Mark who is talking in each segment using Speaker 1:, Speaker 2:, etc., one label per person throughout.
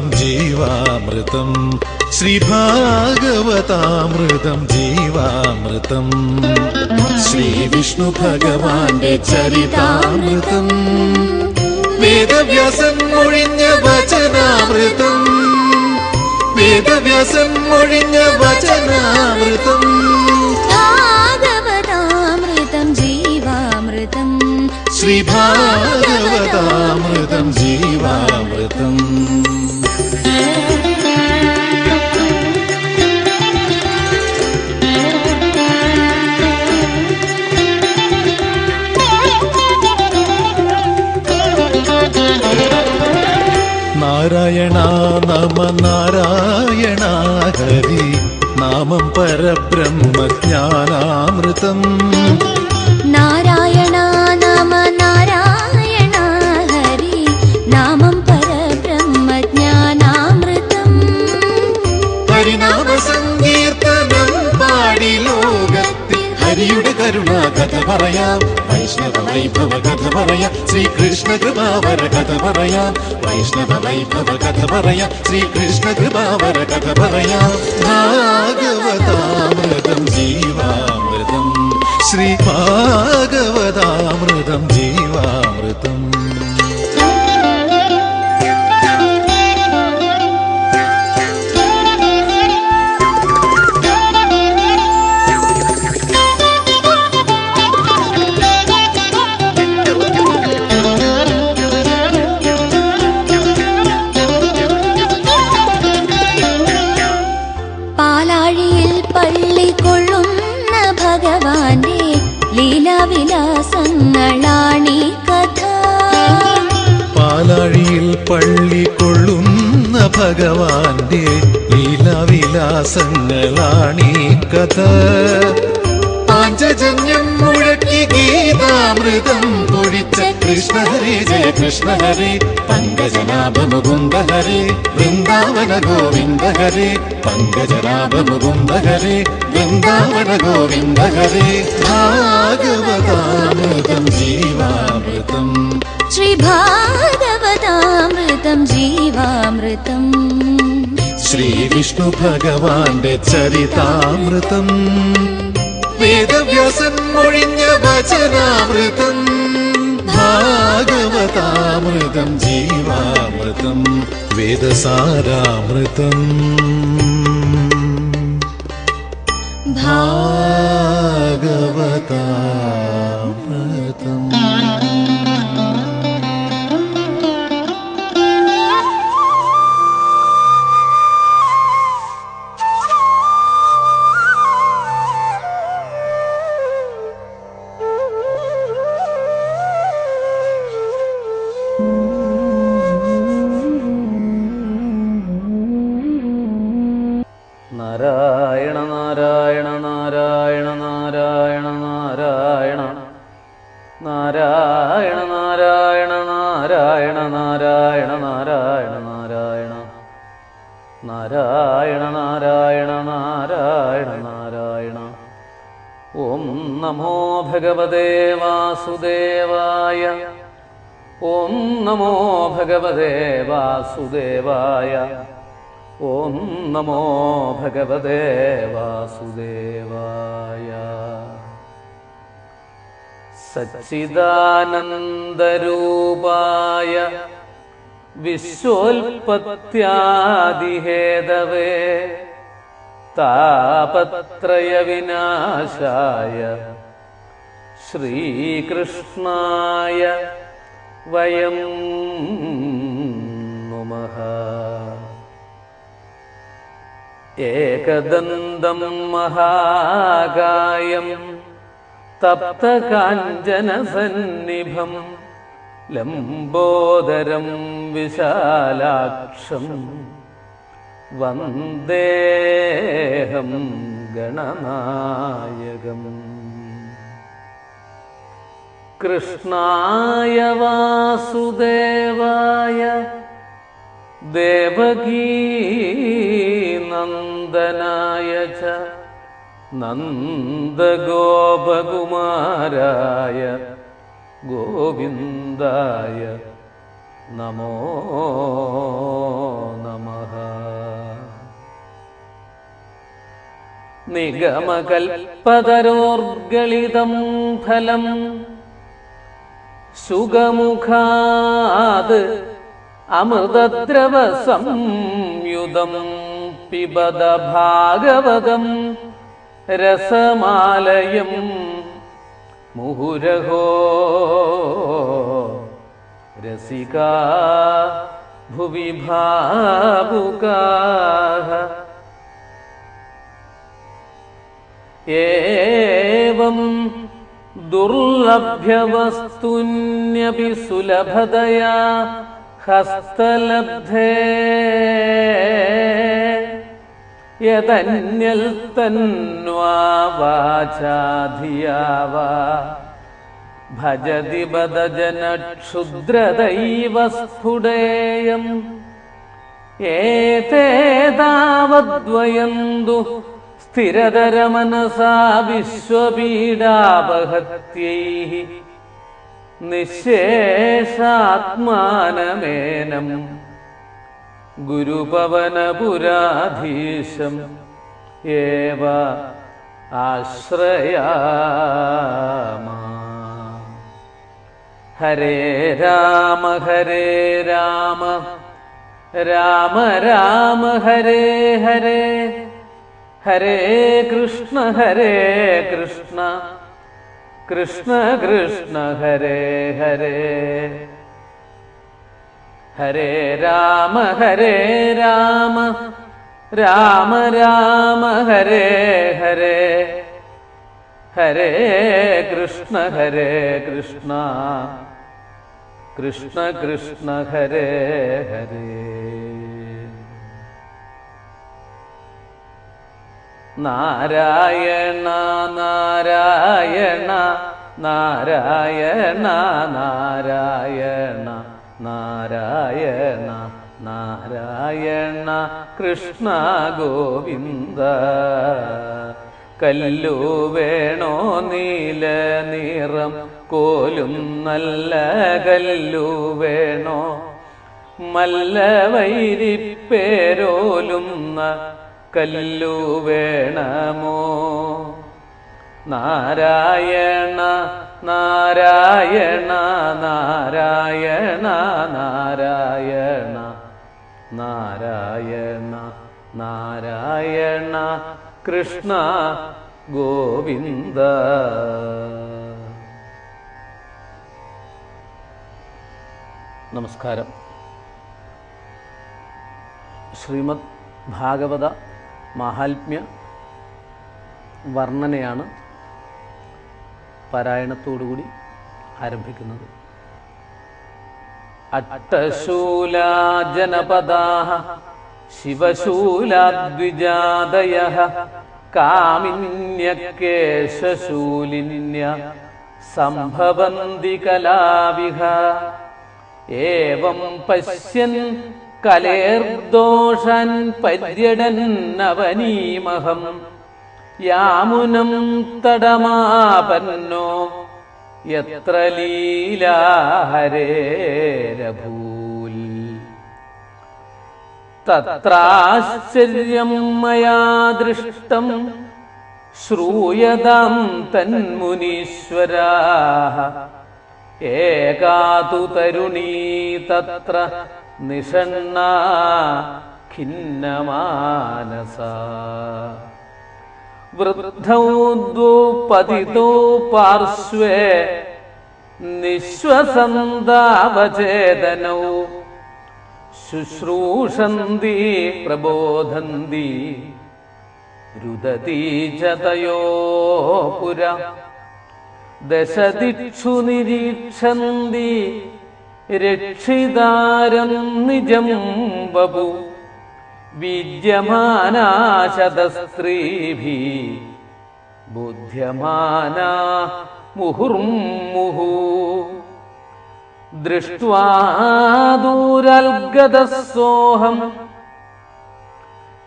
Speaker 1: ഭാഗവതാമൃതം ജീവാമൃതം ശ്രീഭാഗവതാമൃതം ജീവാമൃതം ശ്രീവിഷ്ണു ഭഗവാന്റെ ചരിതാമൃതം വേദവ്യാസൻ മൊഴിഞ്ഞ വചനാമൃതം വേദവ്യാസൻ മൊഴിഞ്ഞ വചനാമൃതം
Speaker 2: ഭാഗവതാമൃതം ജീവാമൃതം
Speaker 1: ശ്രീഭാഗവതാമൃതം ജീവാമൃതം നാരായണ നമ നാരായണ ഹരി നാമം പരബ്രഹ്മജ്ഞാനാമൃതം
Speaker 2: നാരായണ നമ നാരായണ ഹരി നാമം പരബ്രഹ്മജ്ഞാനാമൃതം
Speaker 1: ഹരിനാമ സങ്കീർത്തനം പാടി ലോകത്തിൽ ഹരിയുടെ കരുണ കഥ പറയാം വൈഷ്ണവ വൈഭവ കഥ പറയാം ശ്രീകൃഷ്ണ കൃപാവര കഥ പറയാം വൈഷ്ണവ വൈഭവ കഥ പറയാം ശ്രീകൃഷ്ണ കൃപാവര കഥ പറയാം ഭാഗവതാമൃതം ജീവാമൃതം ശ്രീ ഭാഗവതാമൃതം ജീവാമൃതം
Speaker 2: ഭഗവാന്റെ ലീലാവിലാസങ്ങളാണീ കഥ
Speaker 1: പാലാഴിയിൽ പള്ളി കൊള്ളുന്ന ഭഗവാന്റെ ലീലാവിലാസങ്ങളാണീ കഥ പാഞ്ചജന്യം മുഴക്കി ഗീതാമൃതം പൊഴിച്ച കൃഷ്ണ ഹരേ ജയ കൃഷ്ണ ഹരേ പങ്കജനാഭ മുകുന്ദ ഹരേ വൃന്ദാവന ഗോവിന്ദ ഹരേ പങ്കജനാഭ മുകുന്ദ ഹരേ വൃന്ദാവന ഗോവിന്ദ ഹരേ ഭാഗവതാമൃതം ജീവാമൃതം
Speaker 2: ശ്രീഭാഗവതാമൃതം ജീവാമൃതം
Speaker 1: ശ്രീവിഷ്ണു ഭഗവാന്റെ ചരിതാമൃതം വേദവ്യാസൻ മൊഴിഞ്ഞ വചനാമൃതം ഭാഗവതാമൃതം ജീവാമൃതം വേദസാരാമൃതം ഭാഗവതാമൃതം
Speaker 3: നാരായണ നാരായണ നാരായണ നാരായണ നാരായണ നാരായണ നാരായണ നാരായണ നാരായണ നാരായണ നാരായണ നാരായണ നാരായണ നാരായണ നാരായണ. ഓം നമോ ഭഗവതേ വാസുദേവായ. ഓം നമോ ഭഗവതേ വാസുദേവായ. ഓം നമോ ഭഗവതേ വാസുദേവായ. സച്ചിദാനന്ദരൂപായ വിശ്വോൽപത്യാദിഹേതവേ താപത്രയ വിനാശായ ശ്രീകൃഷ്ണായ വയം നമഃ. ഏകദന്തം മഹാകായം തപ്തകാഞ്ചനസന്നിഭം ലംബോദരം വിശാലാക്ഷം വന്ദേഹം ഗണനായകം. കൃഷ്ണായ വാസുദേവായ ദേവകീനന്ദനായ ച നന്ദഗോപകുമാരായ ഗോവിന്ദായ നമോ നമഃ. നിഗമകൽപതരോർഗളിതം ഫലം സുഗമുഖാത് അമൃതദ്രവ സംയുതം പിബത ഭാഗവതം രസമാലയം മുഹുരഹോ രസികാ ഭുവി ഭാവുകാഃ. ഏവം ദുർലഭ്യവസ്തുന്യപി സുലഭതയാ ഹസ്തലബ്ധേ യദന്യൽ തന്വാ വാചാ ധിയാ വാ ഭജതി ബദജന ക്ഷുദ്രദൈവ സ്ഫുടേയം. ഏതേതാവദ്വയന്തു സ്ഥിരതരമനസാ വിശ്വപീഡാപഹത്യൈഃ നിശേഷാത്മാനമേനം ഗുരുപവനപുരാധീശം ഏവ ആശ്രയാമ. ഹരേ രാമ ഹരേ രാമ രാമ രാമ ഹരേ ഹരേ ഹരേ കൃഷ്ണ കൃഷ്ണ കൃഷ്ണ ഹരേ ഹരേ. ഹരേ രാമ രാമ രാമ രാമ ഹരേ ഹരേ ഹരേ കൃഷ്ണ കൃഷ്ണ കൃഷ്ണ കൃഷ്ണ ഹരേ ഹരേ. നാരായണ നാരായണ നാരായണ നാരായണ നാരായണ നാരായണ കൃഷ്ണ ഗോവിന്ദ. കല്ലു വേണോ നീല നിറം കോലും നല്ല കല്ലു വേണോ മല്ല വൈരിപ്പേരോലുന്ന കല്ലു വേണമോ. നാരായണ നാരായണ നാരായണ നാരായണ നാരായണ നാരായണ കൃഷ്ണ ഗോവിന്ദ. നമസ്കാരം. ശ്രീമദ് ഭാഗവത മാഹാത്മ്യ വർണ്ണനയാണ് പാരായണത്തോടുകൂടി ആരംഭിക്കുന്നത്. അട്ടശൂലാ ജനപദാഃ ശിവശൂലാദ്വിജാദയഃ കാമിന്യക്കേശശൂലിന്യ സംഭവന്തി കലാവിഹ. ഏവം പശ്യൻ കലേർദോഷാൻ പര്യടന്നവനീമഹം യാമുനം തടമാപന്നോ യത്ര ലീലാ ഹരേരഭൂൽ. തത്രാശ്ചര്യം മയാ ദൃഷ്ടം ശ്രൂയതാം തന്മുനീശ്വരാഃ. ഏകാ തു തരുണീ തത്ര നിഷണ്ണാ ഖിന്നമാനസാ. വൃദ്ധൗ ദ്വൗ പതിതൗ പാർശ്വേ നിശ്വസന്താവചേതനൗ ശുശ്രൂഷന്തി പ്രബോധന്തി രുദതി ച തയോഃ പുരാ. ദശദിക്ഷു നിരീക്ഷന്തി രക്ഷിതാരം നിജം വപു. വിദ്യമാനാ ശതസ്ത്രീഭിഃ ബുദ്ധ്യമാനാ മുഹുർമുഹു. ദൃഷ്ട്വാ ദൂരൽഗതസോഹം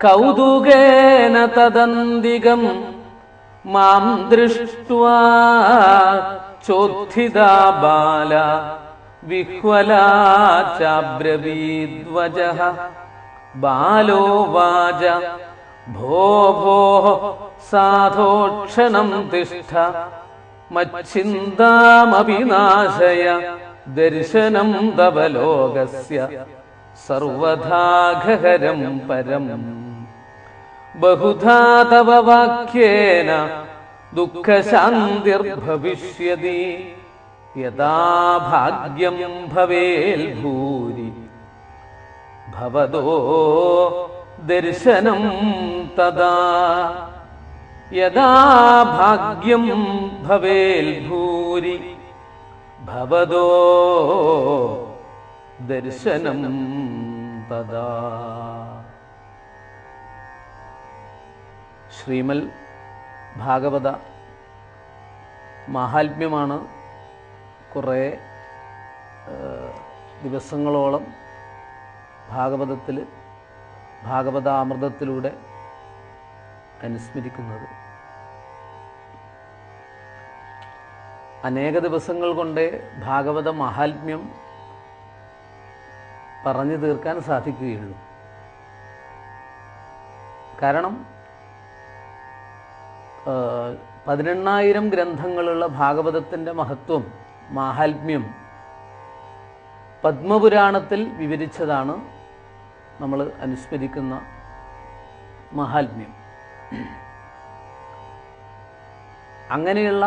Speaker 3: കൗതുകേന തദന്തികം മാം ദൃഷ്ട്വാ ചോത്ഥിതാ ബാല വിഹ്വലാചാബ്രവീദ്വജഃ ബാലോ വാച ഭോ ഭോ സാധോക്ഷണം തിഷ്ഠ മച്ഛിന്താമപി നാശയ ദർശനം തവ ലോകസ്യ സർവഥാഘഹരം പരം ബഹുധാ തവ വാക്യേന ദുഃഖശാന്തിർഭവിഷ്യതി യഥാ ഭാഗ്യം ഭവേൽ ഭൂരി ഭവതോ ദർശനം തദാ യഥാ ഭാഗ്യം ഭവേൽ ഭൂരി ഭവതോ ദർശനം തദാ. ശ്രീമൽ ഭാഗവത മാഹാത്മ്യമാണ് കുറേ ദിവസങ്ങളോളം ഭാഗവതത്തിൽ ഭാഗവതാമൃതത്തിലൂടെ അനുസ്മരിക്കുന്നത്. അനേക ദിവസങ്ങൾ കൊണ്ടേ ഭാഗവത മഹാത്മ്യം പറഞ്ഞു തീർക്കാൻ സാധിക്കുകയുള്ളൂ. കാരണം 18,000 ഗ്രന്ഥങ്ങളുള്ള ഭാഗവതത്തിൻ്റെ മഹത്വം മാഹാത്മ്യം പത്മപുരാണത്തിൽ വിവരിച്ചതാണ് നമ്മൾ അനുസ്മരിക്കുന്ന മഹാത്മ്യം. അങ്ങനെയുള്ള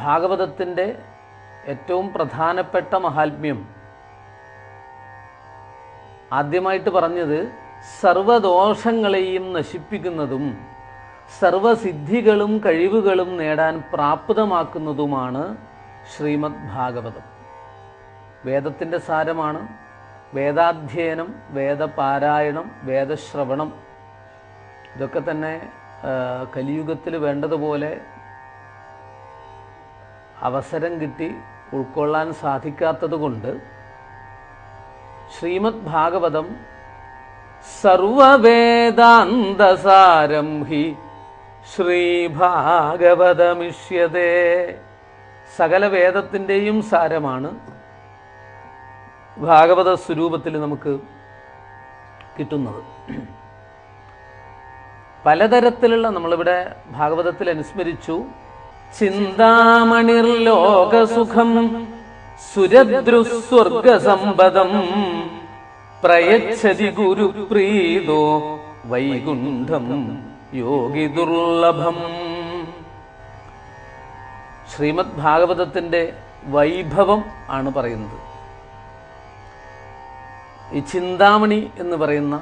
Speaker 3: ഭാഗവതത്തിൻ്റെ ഏറ്റവും പ്രധാനപ്പെട്ട മഹാത്മ്യം ആദ്യമായിട്ട് പറഞ്ഞത് സർവദോഷങ്ങളെയും നശിപ്പിക്കുന്നതും സർവസിദ്ധികളും കഴിവുകളും നേടാൻ പ്രാപ്തമാക്കുന്നതുമാണ് ശ്രീമദ് ഭാഗവതം. വേദത്തിൻ്റെ സാരമാണ്. വേദാധ്യയനം, വേദപാരായണം, വേദശ്രവണം ഇതൊക്കെ തന്നെ കലിയുഗത്തിൽ വേണ്ടതുപോലെ അവസരം കിട്ടി ഉൾക്കൊള്ളാൻ സാധിക്കാത്തതുകൊണ്ട് ശ്രീമദ് ഭാഗവതം സർവവേദാന്തസാരം ഹി ശ്രീഭാഗവതമിഷ്യതേ. സകല വേദത്തിൻ്റെയും സാരമാണ് ഭാഗവത സ്വരൂപത്തിൽ നമുക്ക് കിട്ടുന്നത്. പലതരത്തിലുള്ള നമ്മളിവിടെ ഭാഗവതത്തിൽ അനുസ്മരിച്ചു. ചിന്താമണിർലോകസുഖം സുരദ്രുസ്വർഗസമ്പദം പ്രയച്ഛതി ഗുരുപ്രീതോ വൈകുണ്ഠം യോഗി ദുർലഭം. ശ്രീമദ് ഭാഗവതത്തിൻ്റെ വൈഭവം ആണ് പറയുന്നത്. ഈ ചിന്താമണി എന്ന് പറയുന്ന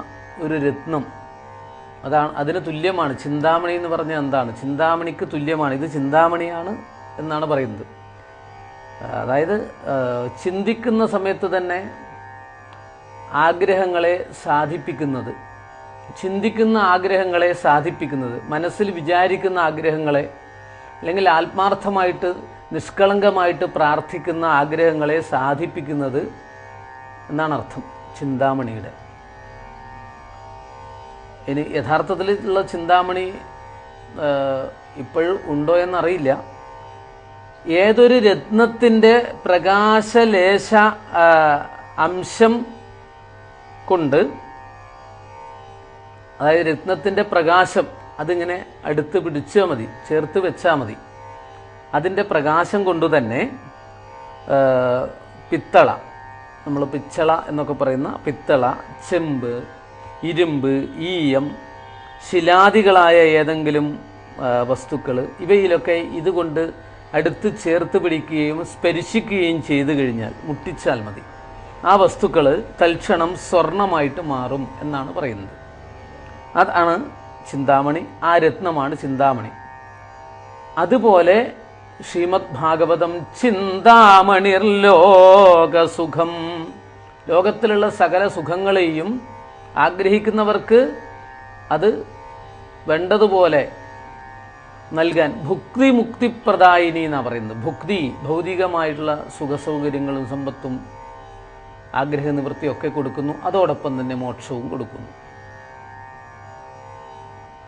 Speaker 3: ഒരു രത്നം, അതിന് തുല്യമാണ്. ചിന്താമണി എന്ന് പറഞ്ഞാൽ എന്താണ്? ചിന്താമണിക്ക് തുല്യമാണ്. ഇത് ചിന്താമണിയാണ് എന്നാണ് പറയുന്നത്. അതായത് ചിന്തിക്കുന്ന സമയത്ത് തന്നെ ആഗ്രഹങ്ങളെ സാധിപ്പിക്കുന്നത്, ചിന്തിക്കുന്ന ആഗ്രഹങ്ങളെ സാധിപ്പിക്കുന്നത്, മനസ്സിൽ വിചാരിക്കുന്ന ആഗ്രഹങ്ങളെ അല്ലെങ്കിൽ ആത്മാർത്ഥമായിട്ട് നിഷ്കളങ്കമായിട്ട് പ്രാർത്ഥിക്കുന്ന ആഗ്രഹങ്ങളെ സാധിപ്പിക്കുന്നത് എന്നാണ് അർത്ഥം ചിന്താമണിയുടെ. ഇനി യഥാർത്ഥത്തിലുള്ള ചിന്താമണി ഇപ്പോഴും ഉണ്ടോ എന്നറിയില്ല. ഏതൊരു രത്നത്തിൻ്റെ പ്രകാശലേശ അംശം കൊണ്ട്, അതായത് രത്നത്തിൻ്റെ പ്രകാശം അതിങ്ങനെ അടുത്ത് പിടിച്ചാൽ മതി, ചേർത്ത് വെച്ചാൽ മതി. അതിൻ്റെ പ്രകാശം കൊണ്ട് തന്നെ പിത്തള, നമ്മൾ പിച്ചള എന്നൊക്കെ പറയുന്ന പിത്തള, ചെമ്പ്, ഇരുമ്പ്, ഈയം, ശിലാദികളായ ഏതെങ്കിലും വസ്തുക്കൾ ഇവയിലൊക്കെ ഇതുകൊണ്ട് അടുത്ത് ചേർത്ത് പിടിക്കുകയും സ്പർശിക്കുകയും ചെയ്തു കഴിഞ്ഞാൽ, മുട്ടിച്ചാൽ മതി, ആ വസ്തുക്കൾ തൽക്ഷണം സ്വർണമായിട്ട് മാറും എന്നാണ് പറയുന്നത്. അതാണ് ചിന്താമണി. ആ രത്നമാണ് ചിന്താമണി. അതുപോലെ ശ്രീമദ് ഭാഗവതം ചിന്താമണിർലോകസുഖം, ലോകത്തിലുള്ള സകല സുഖങ്ങളെയും ആഗ്രഹിക്കുന്നവർക്ക് അത് വേണ്ടതുപോലെ നൽകാൻ ഭുക്തി മുക്തിപ്രദായിനി എന്നാണ് പറയുന്നത്. ഭുക്തി ഭൗതികമായിട്ടുള്ള സുഖസൗകര്യങ്ങളും സമ്പത്തും ആഗ്രഹനിവൃത്തിയൊക്കെ കൊടുക്കുന്നു, അതോടൊപ്പം തന്നെ മോക്ഷവും കൊടുക്കുന്നു.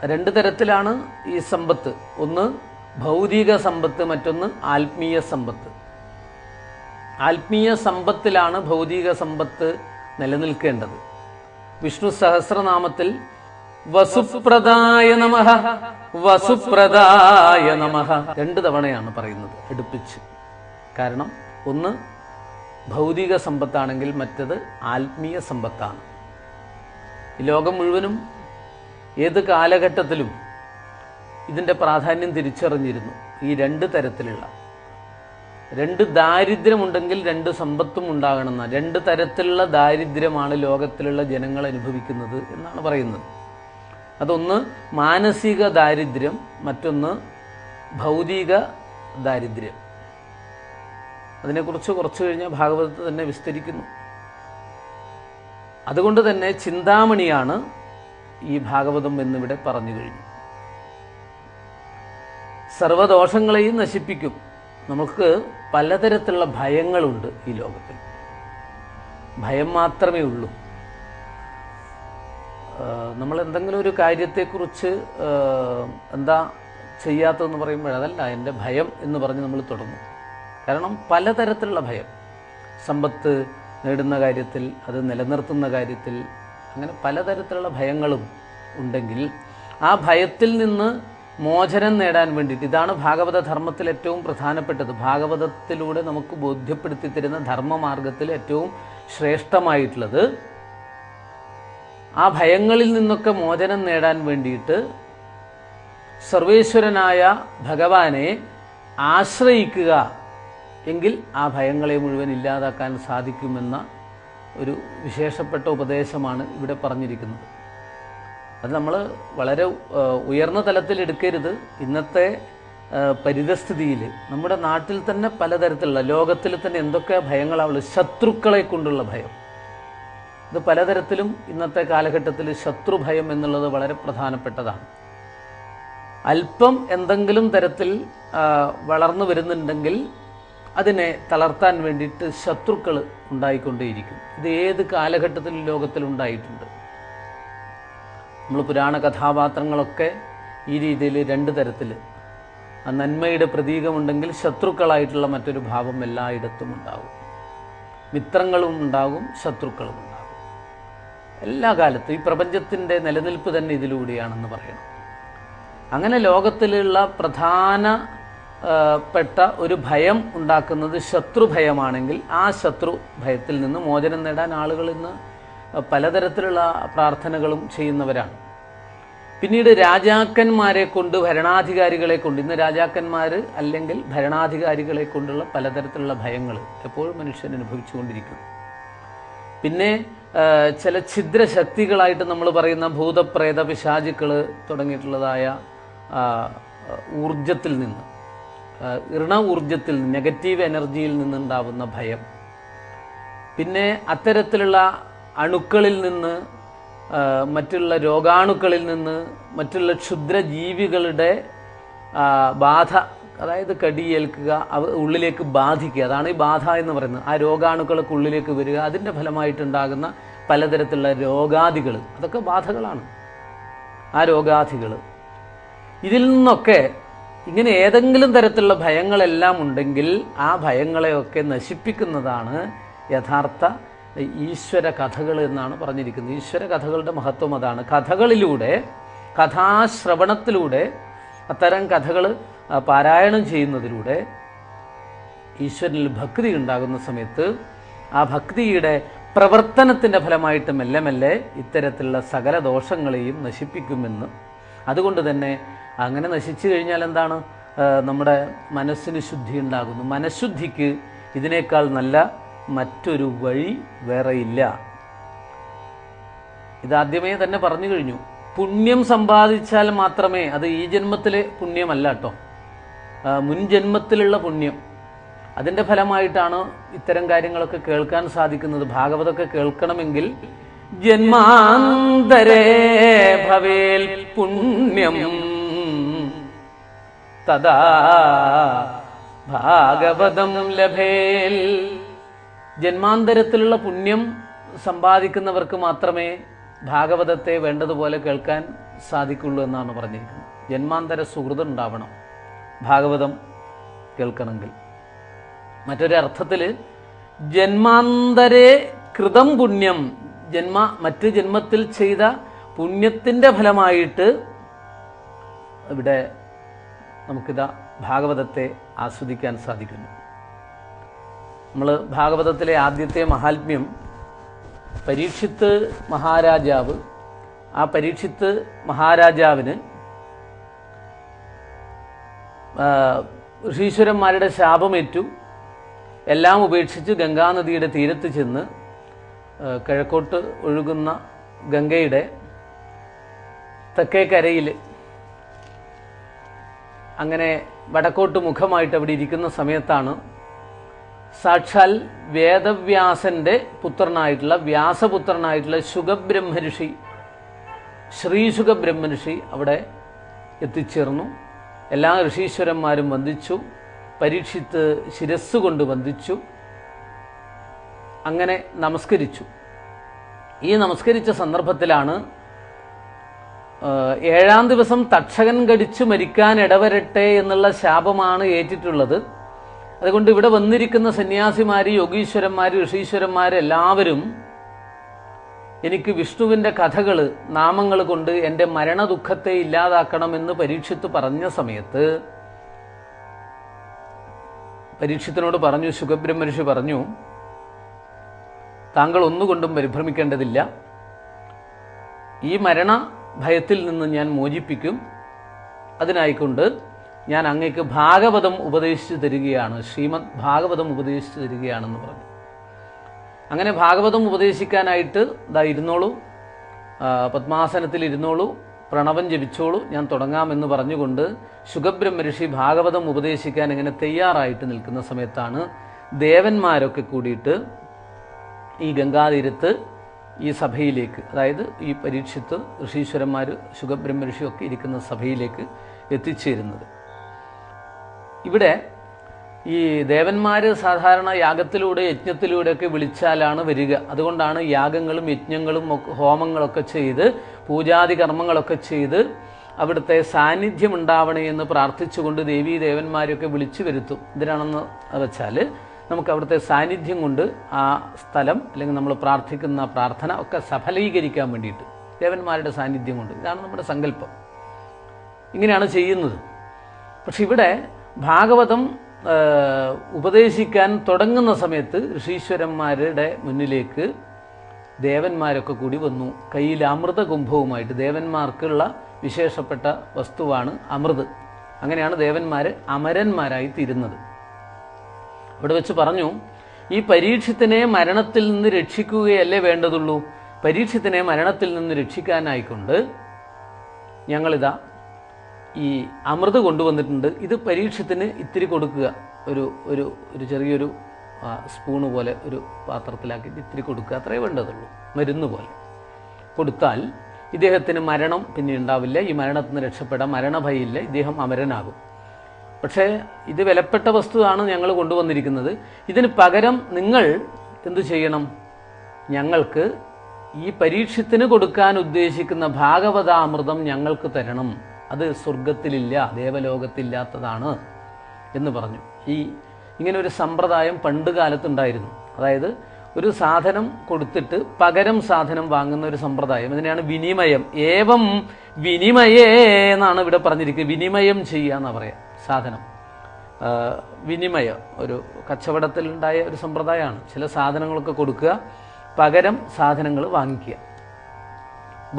Speaker 3: 2 തരത്തിലാണ് ഈ സമ്പത്ത്. ഒന്ന് ഭൗതിക സമ്പത്ത്, മറ്റൊന്ന് ആത്മീയ സമ്പത്ത്. ആത്മീയ സമ്പത്തിലാണ് ഭൗതിക സമ്പത്ത് നിലനിൽക്കേണ്ടത്. വിഷ്ണു സഹസ്രനാമത്തിൽ വസുപ്രദായ നമഃ വസുപ്രദായ നമഃ 2 തവണയാണ് പറയുന്നത് അടുപ്പിച്ച്. കാരണം ഒന്ന് ഭൗതിക സമ്പത്താണെങ്കിൽ മറ്റത് ആത്മീയ സമ്പത്താണ്. ഈ ലോകം മുഴുവനും ഏത് കാലഘട്ടത്തിലും ഇതിൻ്റെ പ്രാധാന്യം തിരിച്ചറിഞ്ഞിരുന്നു. ഈ 2 തരത്തിലുള്ള 2 ദാരിദ്ര്യമുണ്ടെങ്കിൽ 2 സമ്പത്തും ഉണ്ടാകണമെന്ന 2 തരത്തിലുള്ള ദാരിദ്ര്യമാണ് ലോകത്തിലുള്ള ജനങ്ങൾ അനുഭവിക്കുന്നത് എന്നാണ് പറയുന്നത്. അതൊന്ന് മാനസിക ദാരിദ്ര്യം, മറ്റൊന്ന് ഭൗതിക ദാരിദ്ര്യം. അതിനെക്കുറിച്ച് കുറച്ച് കഴിഞ്ഞാൽ ഭാഗവതത്തിൽ തന്നെ വിസ്തരിക്കുന്നു. അതുകൊണ്ട് തന്നെ ചിന്താമണിയാണ് ഈ ഭാഗവതം എന്നിവിടെ പറഞ്ഞു കഴിഞ്ഞു. സർവദോഷങ്ങളെയും നശിപ്പിക്കും. നമുക്ക് പലതരത്തിലുള്ള ഭയങ്ങളുണ്ട് ഈ ലോകത്തിൽ. ഭയം മാത്രമേ ഉള്ളൂ. നമ്മൾ എന്തെങ്കിലും ഒരു കാര്യത്തെക്കുറിച്ച് എന്താ ചെയ്യാത്തതെന്ന് പറയുമ്പോൾ അതല്ല എൻ്റെ ഭയം എന്ന് പറഞ്ഞ് നമ്മൾ തുടങ്ങും. കാരണം പലതരത്തിലുള്ള ഭയം, സമ്പത്ത് നേടുന്ന കാര്യത്തിൽ, അത് നിലനിർത്തുന്ന കാര്യത്തിൽ, അങ്ങനെ പലതരത്തിലുള്ള ഭയങ്ങളും ഉണ്ടെങ്കിൽ ആ ഭയത്തിൽ നിന്ന് മോചനം നേടാൻ വേണ്ടിയിട്ട്, ഇതാണ് ഭാഗവത ധർമ്മത്തിൽ ഏറ്റവും പ്രധാനപ്പെട്ടത്. ഭാഗവതത്തിലൂടെ നമുക്ക് ബോധ്യപ്പെടുത്തി തരുന്ന ധർമ്മമാർഗത്തിൽ ഏറ്റവും ശ്രേഷ്ഠമായിട്ടുള്ളത് ആ ഭയങ്ങളിൽ നിന്നൊക്കെ മോചനം നേടാൻ വേണ്ടിയിട്ട് സർവേശ്വരനായ ഭഗവാനെ ആശ്രയിക്കുക. എങ്കിൽ ആ ഭയങ്ങളെ മുഴുവൻ ഇല്ലാതാക്കാൻ സാധിക്കുമെന്ന ഒരു വിശേഷപ്പെട്ട ഉപദേശമാണ് ഇവിടെ പറഞ്ഞിരിക്കുന്നത്. അത് നമ്മൾ വളരെ ഉയർന്ന തലത്തിൽ എടുക്കരുത്. ഇന്നത്തെ പരിതസ്ഥിതിയിൽ നമ്മുടെ നാട്ടിൽ തന്നെ പലതരത്തിലുള്ള, ലോകത്തിൽ തന്നെ എന്തൊക്കെ ഭയങ്ങളാവുള്ളൂ. ശത്രുക്കളെ കൊണ്ടുള്ള ഭയം, ഇത് പലതരത്തിലും ഇന്നത്തെ കാലഘട്ടത്തിൽ ശത്രുഭയം എന്നുള്ളത് വളരെ പ്രധാനപ്പെട്ടതാണ്. അല്പം എന്തെങ്കിലും തരത്തിൽ വളർന്നു വരുന്നുണ്ടെങ്കിൽ അതിനെ തളർത്താൻ വേണ്ടിയിട്ട് ശത്രുക്കൾ ഉണ്ടായിക്കൊണ്ടേയിരിക്കും. ഇത് ഏത് കാലഘട്ടത്തിലും ലോകത്തിലുണ്ടായിട്ടുണ്ട്. നമ്മൾ പുരാണ കഥാപാത്രങ്ങളൊക്കെ ഈ രീതിയിൽ 2 തരത്തിൽ, ആ നന്മയുടെ പ്രതീകമുണ്ടെങ്കിൽ ശത്രുക്കളായിട്ടുള്ള മറ്റൊരു ഭാവം എല്ലായിടത്തും ഉണ്ടാകും. മിത്രങ്ങളും ഉണ്ടാകും, ശത്രുക്കളും ഉണ്ടാകും. എല്ലാ കാലത്തും ഈ പ്രപഞ്ചത്തിൻ്റെ നിലനിൽപ്പ് തന്നെ ഇതിലൂടെയാണെന്ന് പറയണം. അങ്ങനെ ലോകത്തിലുള്ള പ്രധാനപ്പെട്ട ഒരു ഭയം ഉണ്ടാക്കുന്നത് ശത്രുഭയമാണെങ്കിൽ ആ ശത്രു ഭയത്തിൽ നിന്ന് മോചനം നേടാൻ ആളുകൾ ഇന്ന് പലതരത്തിലുള്ള പ്രാർത്ഥനകളും ചെയ്യുന്നവരാണ്. പിന്നീട് രാജാക്കന്മാരെ കൊണ്ട്, ഭരണാധികാരികളെ കൊണ്ട്, ഇന്ന് രാജാക്കന്മാർ അല്ലെങ്കിൽ ഭരണാധികാരികളെ കൊണ്ടുള്ള പലതരത്തിലുള്ള ഭയങ്ങൾ എപ്പോഴും മനുഷ്യൻ അനുഭവിച്ചുകൊണ്ടിരിക്കുന്നു. പിന്നെ ചില ഛിദ്രശക്തികളായിട്ട് നമ്മൾ പറയുന്ന ഭൂതപ്രേത പിശാചുക്കൾ തുടങ്ങിയിട്ടുള്ളതായ ഊർജത്തിൽ നിന്ന്, ഋണ ഊർജത്തിൽ നിന്ന്, നെഗറ്റീവ് എനർജിയിൽ നിന്നുണ്ടാവുന്ന ഭയം, പിന്നെ അത്തരത്തിലുള്ള അണുക്കളിൽ നിന്ന്, മറ്റുള്ള രോഗാണുക്കളിൽ നിന്ന്, മറ്റുള്ള ക്ഷുദ്രജീവികളുടെ ബാധ, അതായത് കടിയേൽക്കുക, ഉള്ളിലേക്ക് ബാധിക്കുക, അതാണ് ഈ ബാധ എന്ന് പറയുന്നത്. ആ രോഗാണുക്കളൊക്കെ ഉള്ളിലേക്ക് വരിക, അതിൻ്റെ ഫലമായിട്ടുണ്ടാകുന്ന പലതരത്തിലുള്ള രോഗാദികൾ, അതൊക്കെ ബാധകളാണ്. ആ രോഗാദികൾ, ഇതിൽ നിന്നൊക്കെ ഇങ്ങനെ ഏതെങ്കിലും തരത്തിലുള്ള ഭയങ്ങളെല്ലാം ഉണ്ടെങ്കിൽ ആ ഭയങ്ങളെയൊക്കെ നശിപ്പിക്കുന്നതാണ് യഥാർത്ഥ ഈശ്വര കഥകൾ എന്നാണ് പറഞ്ഞിരിക്കുന്നത്. ഈശ്വര കഥകളുടെ മഹത്വം അതാണ്. കഥകളിലൂടെ, കഥാശ്രവണത്തിലൂടെ, അത്തരം കഥകൾ പാരായണം ചെയ്യുന്നതിലൂടെ ഈശ്വരനിൽ ഭക്തി ഉണ്ടാകുന്ന സമയത്ത് ആ ഭക്തിയുടെ പ്രവർത്തനത്തിൻ്റെ ഫലമായിട്ട് മെല്ലെ മെല്ലെ ഇത്തരത്തിലുള്ള സകല ദോഷങ്ങളെയും നശിപ്പിക്കുമെന്ന്. അതുകൊണ്ട് തന്നെ അങ്ങനെ നശിച്ചു കഴിഞ്ഞാൽ എന്താണ്? നമ്മുടെ മനസ്സിന് ശുദ്ധി ഉണ്ടാകുന്നു. മനഃശുദ്ധിക്ക് ഇതിനേക്കാൾ നല്ല മറ്റൊരു വഴി വേറെയില്ല. ഇതാദ്യമേ തന്നെ പറഞ്ഞു കഴിഞ്ഞു. പുണ്യം സമ്പാദിച്ചാൽ മാത്രമേ, അത് ഈ ജന്മത്തിലെ പുണ്യമല്ല കേട്ടോ, മുൻ ജന്മത്തിലുള്ള പുണ്യം, അതിൻ്റെ ഫലമായിട്ടാണ് ഇത്തരം കാര്യങ്ങളൊക്കെ കേൾക്കാൻ സാധിക്കുന്നത്. ഭാഗവതമൊക്കെ കേൾക്കണമെങ്കിൽ ജന്മാന്തരേ ഭവേൽ പുണ്യം തദാ ഭാഗവതം ലഭേൽ. ജന്മാന്തരത്തിലുള്ള പുണ്യം സമ്പാദിക്കുന്നവർക്ക് മാത്രമേ ഭാഗവതത്തെ വേണ്ടതുപോലെ കേൾക്കാൻ സാധിക്കുള്ളൂ എന്നാണ് പറഞ്ഞിരിക്കുന്നത്. ജന്മാന്തര സുഹൃതം ഉണ്ടാവണം ഭാഗവതം കേൾക്കണമെങ്കിൽ. മറ്റൊരർത്ഥത്തിൽ ജന്മാന്തരേ കൃതം പുണ്യം, മറ്റ് ജന്മത്തിൽ ചെയ്ത പുണ്യത്തിൻ്റെ ഫലമായിട്ട് ഇവിടെ നമുക്കിതാ ഭാഗവതത്തെ ആസ്വദിക്കാൻ സാധിക്കുന്നു. നമ്മൾ ഭാഗവതത്തിലെ ആദ്യത്തെ മഹാത്മ്യം പരീക്ഷിത്ത് മഹാരാജാവ്, ആ പരീക്ഷിത്ത് മഹാരാജാവിന് ഋഷീശ്വരന്മാരുടെ ശാപമേറ്റു. എല്ലാം ഉപേക്ഷിച്ച് ഗംഗാനദിയുടെ തീരത്ത് ചെന്ന് കിഴക്കോട്ട് ഒഴുകുന്ന ഗംഗയുടെ തെക്കേക്കരയിൽ അങ്ങനെ വടക്കോട്ട് മുഖമായിട്ട് അവിടെ ഇരിക്കുന്ന സമയത്താണ് സാക്ഷാൽ വേദവ്യാസന്റെ പുത്രനായിട്ടുള്ള വ്യാസപുത്രനായിട്ടുള്ള ശുഗബ്രഹ്മഋഷി, ശ്രീശുഗബ്രഹ്മഋഷി അവിടെ എത്തിച്ചേർന്നു. എല്ലാ ഋഷീശ്വരന്മാരും വന്ദിച്ചു. പരീക്ഷിത്ത് ശിരസ്സുകൊണ്ട് വന്ദിച്ചു. അങ്ങനെ നമസ്കരിച്ചു. ഈ നമസ്കരിച്ച സന്ദർഭത്തിലാണ് 7-ാം ദിവസം തക്ഷകൻ കടിച്ചു മരിക്കാൻ ഇടവരട്ടെ എന്നുള്ള ശാപമാണ് ഏറ്റിട്ടുള്ളത്. അതുകൊണ്ട് ഇവിടെ വന്നിരിക്കുന്ന സന്യാസിമാർ, യോഗീശ്വരന്മാർ, ഋഷീശ്വരന്മാർ എല്ലാവരും എനിക്ക് വിഷ്ണുവിൻ്റെ കഥകൾ, നാമങ്ങൾ കൊണ്ട് എൻ്റെ മരണദുഃഖത്തെ ഇല്ലാതാക്കണമെന്ന് പരീക്ഷിത്ത് പറഞ്ഞ സമയത്ത് പരീക്ഷത്തിനോട് പറഞ്ഞു, ശുഗബ്രഹ്മഋഷി പറഞ്ഞു, താങ്കൾ ഒന്നുകൊണ്ടും പരിഭ്രമിക്കേണ്ടതില്ല. ഈ മരണ ഭയത്തിൽ നിന്ന് ഞാൻ മോചിപ്പിക്കും. അതിനായിക്കൊണ്ട് ഞാൻ അങ്ങേക്ക് ഭാഗവതം ഉപദേശിച്ചു തരികയാണ്, ശ്രീമദ് ഭാഗവതം ഉപദേശിച്ചു തരികയാണെന്ന് പറഞ്ഞു. അങ്ങനെ ഭാഗവതം ഉപദേശിക്കാനായിട്ട് ഇതാ ഇരുന്നോളൂ, പത്മാസനത്തിൽ ഇരുന്നോളൂ, പ്രണവം ജപിച്ചോളൂ, ഞാൻ തുടങ്ങാമെന്ന് പറഞ്ഞുകൊണ്ട് ശുഗബ്രഹ്മഋഷി ഭാഗവതം ഉപദേശിക്കാൻ ഇങ്ങനെ തയ്യാറായിട്ട് നിൽക്കുന്ന സമയത്താണ് ദേവന്മാരൊക്കെ കൂടിയിട്ട് ഈ ഗംഗാതീരത്ത് ഈ സഭയിലേക്ക്, അതായത് ഈ പരീക്ഷിത്ത് ഋഷീശ്വരന്മാർ, ശുഗബ്രഹ്മഋഷിയൊക്കെ ഇരിക്കുന്ന സഭയിലേക്ക് എത്തിച്ചേരുന്നത്. ഇവിടെ ഈ ദേവന്മാർ സാധാരണ യാഗത്തിലൂടെ യജ്ഞത്തിലൂടെയൊക്കെ വിളിച്ചാലാണ് വരിക. അതുകൊണ്ടാണ് യാഗങ്ങളും യജ്ഞങ്ങളും ഹോമങ്ങളൊക്കെ ചെയ്ത് പൂജാതി കർമ്മങ്ങളൊക്കെ ചെയ്ത് അവിടുത്തെ സാന്നിധ്യം ഉണ്ടാവണേ എന്ന് പ്രാർത്ഥിച്ചുകൊണ്ട് ദേവീ ദേവന്മാരെയൊക്കെ വിളിച്ചു വരുത്തും. എന്തിനാണെന്ന് വെച്ചാൽ നമുക്ക് അവിടുത്തെ സാന്നിധ്യം കൊണ്ട് ആ സ്ഥലം അല്ലെങ്കിൽ നമ്മൾ പ്രാർത്ഥിക്കുന്ന പ്രാർത്ഥന ഒക്കെ സഫലീകരിക്കാൻ വേണ്ടിയിട്ട് ദേവന്മാരുടെ സാന്നിധ്യം കൊണ്ട്. ഇതാണ് നമ്മുടെ സങ്കല്പം. ഇങ്ങനെയാണ് ചെയ്യുന്നത്. പക്ഷെ ഇവിടെ ഭാഗവതം ഉപദേശിക്കാൻ തുടങ്ങുന്ന സമയത്ത് ഋഷീശ്വരന്മാരുടെ മുന്നിലേക്ക് ദേവന്മാരൊക്കെ കൂടി വന്നു. കയ്യിൽ അമൃത കുംഭവുമായിട്ട്. ദേവന്മാർക്കുള്ള വിശേഷപ്പെട്ട വസ്തുവാണ് അമൃത്. അങ്ങനെയാണ് ദേവന്മാർ അമരന്മാരായി തീരുന്നത്. അവിടെ വെച്ച് പറഞ്ഞു, ഈ പരീക്ഷത്തിനെ മരണത്തിൽ നിന്ന് രക്ഷിക്കുകയല്ലേ വേണ്ടതുള്ളൂ. പരീക്ഷത്തിനെ മരണത്തിൽ നിന്ന് രക്ഷിക്കാനായിക്കൊണ്ട് ഞങ്ങളിതാ ഈ അമൃത് കൊണ്ടുവന്നിട്ടുണ്ട്. ഇത് പരീക്ഷത്തിന് ഇത്തിരി കൊടുക്കുക. ഒരു ഒരു ഒരു ചെറിയൊരു സ്പൂണ് പോലെ ഒരു പാത്രത്തിലാക്കി ഇത്തിരി കൊടുക്കുക, അത്രേ വേണ്ടതുള്ളൂ. മരുന്ന് പോലെ കൊടുത്താൽ ഇദ്ദേഹത്തിന് മരണം പിന്നെ ഉണ്ടാവില്ല. ഈ മരണത്തിൽ നിന്ന് രക്ഷപ്പെടാൻ മരണഭയമില്ല. ഇദ്ദേഹം അമരനാകും. പക്ഷേ ഇത് വിലപ്പെട്ട വസ്തുവാണ് ഞങ്ങൾ കൊണ്ടുവന്നിരിക്കുന്നത്. ഇതിന് പകരം നിങ്ങൾ എന്തു ചെയ്യണം? ഞങ്ങൾക്ക് ഈ പരീക്ഷത്തിന് കൊടുക്കാൻ ഉദ്ദേശിക്കുന്ന ഭാഗവതാമൃതം ഞങ്ങൾക്ക് തരണം. അത് സ്വർഗത്തിലില്ല, ദേവലോകത്തില്ലാത്തതാണ് എന്ന് പറഞ്ഞു. ഇങ്ങനെ ഒരു സമ്പ്രദായം പണ്ട് കാലത്തുണ്ടായിരുന്നു. അതായത് ഒരു സാധനം കൊടുത്തിട്ട് പകരം സാധനം വാങ്ങുന്ന ഒരു സമ്പ്രദായം. ഇതിനെയാണ് വിനിമയം. ഏവം വിനിമയേ എന്നാണ് ഇവിടെ പറഞ്ഞിരിക്കുന്നത്. വിനിമയം ചെയ്യുക എന്നാണ് പറയാം. സാധനം വിനിമയം ഒരു കച്ചവടത്തിലുണ്ടായ ഒരു സമ്പ്രദായമാണ്. ചില സാധനങ്ങളൊക്കെ കൊടുക്കുക, പകരം സാധനങ്ങൾ വാങ്ങിക്കുക.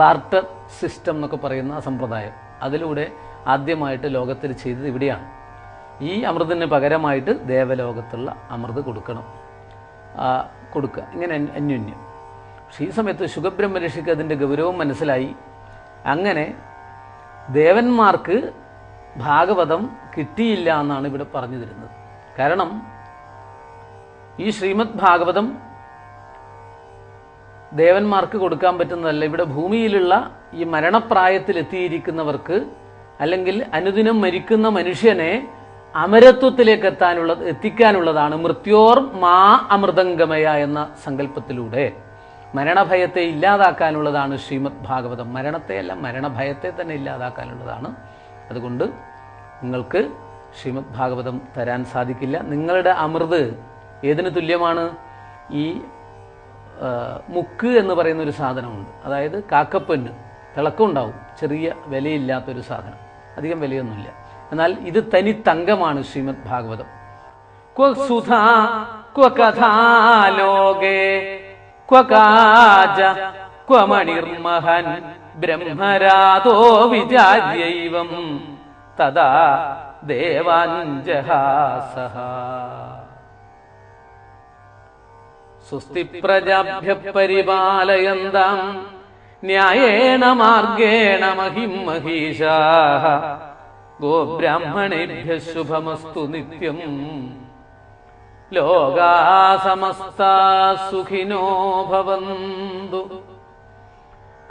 Speaker 3: ബാർട്ടർ സിസ്റ്റം എന്നൊക്കെ പറയുന്ന സമ്പ്രദായം അതിലൂടെ ആദ്യമായിട്ട് ലോകത്തിൽ ചെയ്തത് ഇവിടെയാണ്. ഈ അമൃതിന് പകരമായിട്ട് ദേവലോകത്തുള്ള അമൃത് കൊടുക്കുക, ഇങ്ങനെ അന്യോന്യം. പക്ഷേ ഈ സമയത്ത് ശുഗബ്രഹ്മഋഷിക്ക് അതിൻ്റെ ഗൗരവം മനസ്സിലായി. അങ്ങനെ ദേവന്മാർക്ക് ഭാഗവതം കിട്ടിയില്ല എന്നാണ് ഇവിടെ പറഞ്ഞു തരുന്നത്. കാരണം ഈ ശ്രീമദ് ഭാഗവതം ദേവന്മാർക്ക് കൊടുക്കാൻ പറ്റുന്നതല്ല. ഇവിടെ ഭൂമിയിലുള്ള ഈ മരണപ്രായത്തിലെത്തിയിരിക്കുന്നവർക്ക് അല്ലെങ്കിൽ അനുദിനം മരിക്കുന്ന മനുഷ്യനെ അമരത്വത്തിലേക്ക് എത്തിക്കാനുള്ളതാണ് മൃത്യോർ മാ അമൃതംഗമയ എന്ന സങ്കല്പത്തിലൂടെ മരണഭയത്തെ ഇല്ലാതാക്കാനുള്ളതാണ് ശ്രീമദ് ഭാഗവതം. മരണത്തെയല്ല, മരണഭയത്തെ തന്നെ ഇല്ലാതാക്കാനുള്ളതാണ്. അതുകൊണ്ട് നിങ്ങൾക്ക് ശ്രീമദ് ഭാഗവതം തരാൻ സാധിക്കില്ല. നിങ്ങളുടെ അമൃത് ഏതിന് തുല്യമാണ്? ഈ മുക്ക് എന്ന് പറയുന്ന ഒരു സാധനമുണ്ട്. അതായത് കാക്കപ്പൊന്ന്, തിളക്കമുണ്ടാവും, ചെറിയ വിലയില്ലാത്തൊരു സാധനം, അധികം വിലയൊന്നുമില്ല. എന്നാൽ ഇത് തനി തങ്കമാണ് ശ്രീമദ് ഭാഗവതം. ക്വ സുധാ ക്വ കഥാലോകേ ക്വ കാജ ക്വ മണിർമഹൻ ബ്രഹ്മരാതോ വിചാര്യൈവം തദാ ദേവാഞ്ജഹാസഹ. സ്വസ്തി പ്രജാഭ്യഃ പരിപാലയന്താം ന്യായേണ മാർഗേണ മഹിം മഹീഷാഃ ഗോബ്രാഹ്മണേഭ്യഃ ശുഭമസ്തു നിത്യം ലോകാഃ സമസ്താഃ സുഖിനോ ഭവന്തു.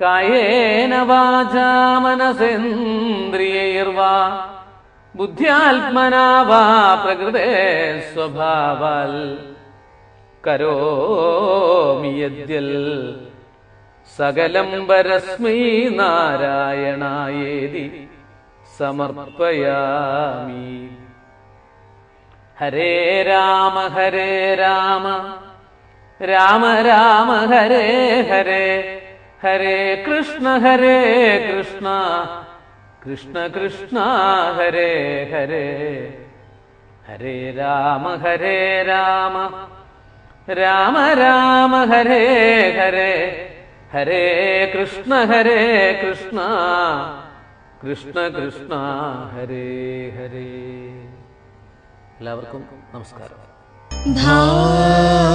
Speaker 3: കായേന വാചാ മനസേന്ദ്രിയൈർവാ ബുദ്ധ്യാത്മനാ വാ പ്രകൃതേ സ്വഭാവാൽ കരോമി യദ്യൽ സകലം പരസ്മൈ നാരായണായേതി സമർപ്പയാമി. ഹരേ രാമ രാമ രാമ ഹരേ ഹരേ, ഹരേ കൃഷ്ണ കൃഷ്ണ കൃഷ്ണ ഹരേ ഹരേ, ഹരേ രാമ രാമ രാമ ഹരേ ഹരേ, ഹരേ കൃഷ്ണ കൃഷ്ണ കൃഷ്ണ ഹരേ ഹരേ. എല്ലാവർക്കും നമസ്കാരം.
Speaker 1: ഭാഗവതാമൃതം